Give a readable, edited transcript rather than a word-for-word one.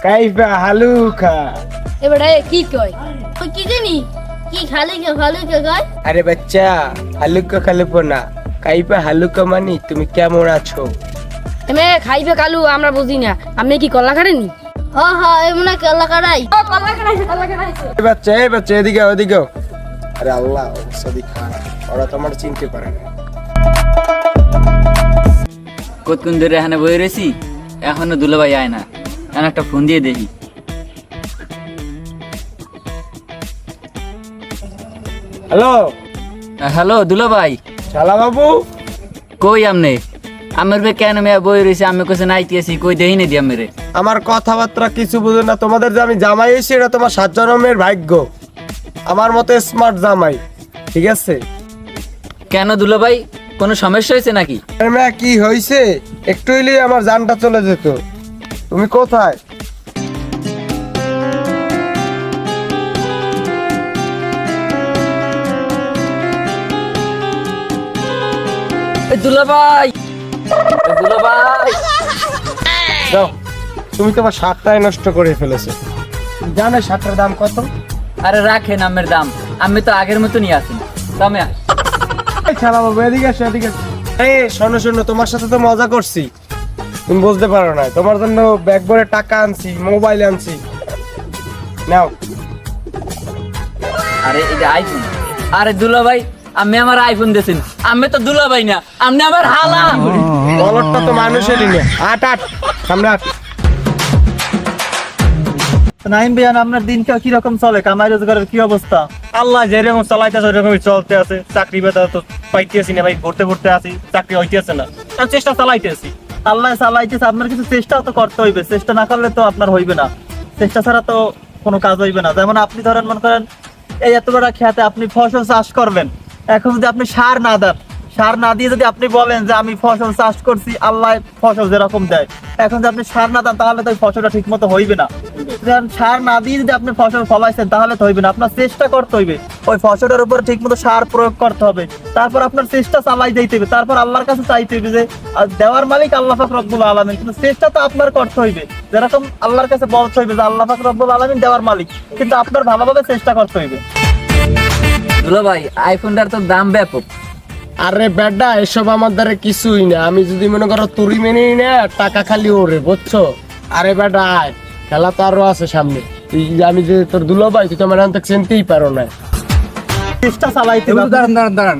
কাইফা হালুকা। এবারে কি কয় ওই কি জানি কি খালি কয় আরে বাচ্চা, হালুকা খালুকো না, কাইফা হালুকা মানে তুমি কেমন আছো। এমে খাইবে কালু আমরা বুঝি না। আপনি কি কল্লা কাটেনি? হ্যাঁ হ্যাঁ এমনে কল্লা কাটাই। কল্লা কাটাইছে। এই বাচ্চা এদিকে ওদিকে। আরে আল্লাহ অবস্থা খারাপ, ওরা তো আমার চিনতে পারে না। কতক্ষণ ধরে এখানে বয়ে রয়েছি, এখনো দুলাভাই আয় না। এখন একটা ফোন দিয়ে দেখি। হ্যালো হ্যালো দুলাভাই, শালা বাবু। কই আমনে? আমার বে কেন মেয়া বয়ে রয়েছে, আমি কোথাও নাইতেছি, কই দেই না দি আমেরে। আমার কথাবার্তা কিছু বুঝো না। তোমাদের যে আমি জামাই এসেছি এটা তোমার 7 জন্মের ভাগ্য। আমার মতো স্মার্ট জামাই, ঠিক আছে? কেন দুলাভাই, কোনো সমস্যা হয়েছে নাকি? আরে মেয়া কি হয়েছে, একটু হইলেই আমার জানটা চলে যেত। তুমি কোথায়? দুলাভাই, দুলাভাই, যাও, তুমি তোমার শাকটাই নষ্ট করে ফেলেছো। জানো শাকটার দাম কত? আরে রাখেন আমের দাম, আমি তো আগের মতনই আছি। তুমি এই শালা বাবু এদিকে আসো, এদিকে আসো। এই শোনো শোনো, তোমার সাথে তো মজা করছি, তুমি বুঝতে পারো না। তোমার জন্য ব্যাগ ভরে টাকা আনছি, মোবাইল আনছি, নাও। আরে এটা আইফোন। আরে দুলাভাই, আমি আমার আইফোন দিয়েছেন, আমি তো দুলাভাই না, আপনি আমার হালা। বলদটা তো মানুষেরই না। আট আট সামনে আট। নাইম ভাইয়ান, আপনার দিনটা কিরকম চলে? কামাই রোজগারের কি অবস্থা? আল্লাহ যেরকম চালাইতেছে ওইরকমই চলতে আছে। চাকরি বেতা তো পাইতেছি না ভাই, ভরতে আছি, চাকরি হইতেছে না। আমি চেষ্টা চালাইতেছি। আল্লাহ চালাইতেছে, আপনার কিছু চেষ্টাও তো করতে হইবে। চেষ্টা না করলে তো আপনার হইবে না। চেষ্টা ছাড়া তো কোনো কাজ হইবে না। যেমন আপনি ধরেন, মনে করেন এই এত বড় খেতে আপনি ফসল চাষ করবেন, এখন যদি আপনি সার না দেন, সার না দিয়ে যদি আপনি বলেন যে আমি ফসল চাষ করছি, আল্লাহ ফসল যেরকম দেয়, এখন যদি আপনি সার না দেন তাহলে তো ওই ফসলটা ঠিক মতো হইবে না। যেমন সার না দিয়ে যদি আপনি ফসল ফলাইছেন তাহলে তো হইবে না। আপনার চেষ্টা করতে হইবে, ওই ফসলের উপর ঠিক মতো সার প্রয়োগ করতে হবে, তারপর আপনার চেষ্টা চালাই যাইতে হবে, তারপর আল্লাহর কাছে চাইতে হইবে যে দেওয়ার মালিক আল্লাহ পাক রব্বুল আলামিন, কিন্তু চেষ্টা তো আপনার করতে হইবে। যেরকম আল্লাহর কাছে বলতে হইবে যে আল্লাহ পাক রব্বুল আলামিন দেওয়ার মালিক, কিন্তু আপনার ভালোভাবে চেষ্টা করতে হইবে। দুলাভাই, আইফোনটার তো দাম ব্যাপক। আরে বেডা, এসব আমার দ্বারা কিছুই না। আমি যদি মনে করো তুরি মেনে না, টাকা খালি ওরে, বুঝছো? আরে বেডা আয়, খেলা তো আরো আছে সামনে। আমি যে তোর দুলাভাই, তুই তো আমার চিনতেই পারো না। চেষ্টা চালাইতে হবে। দাঁড়ান